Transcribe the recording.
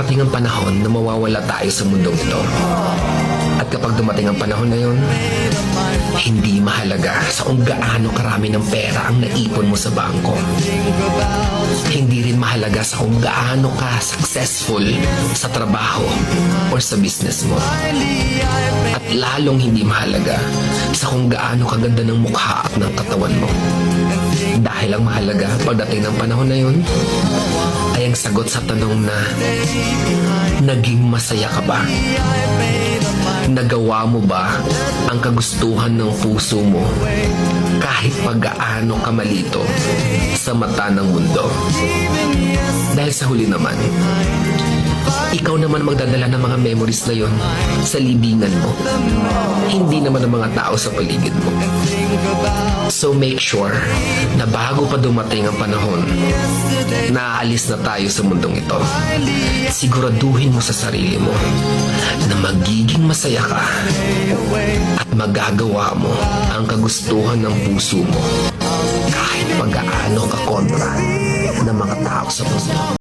darating ang panahon na mawawala tayo sa mundong ito. At kapag dumating ang panahon na yun, hindi mahalaga sa kung gaano karami ng pera ang naipon mo sa bangko. Hindi rin mahalaga sa kung gaano ka successful sa trabaho or sa business mo. At lalong hindi mahalaga sa kung gaano kaganda ng mukha at ng katawan mo. Dahil ang mahalaga pagdating ng panahon na yun ay ang sagot sa tanong na naging masaya ka ba? Nagawa mo ba ang kagustuhan ng puso mo kahit pag-gaano ka malito sa mata ng mundo? Dahil sa huli naman, ikaw naman magdadala ng mga memories na yon sa libingan mo. Hindi naman ang mga tao sa paligid mo. So make sure na bago pa dumating ang panahon na aalis na tayo sa mundong ito, siguraduhin mo sa sarili mo na magiging masaya ka at magagawa mo ang kagustuhan ng puso mo kahit pag-aano ka kontra ng mga tao sa mundo.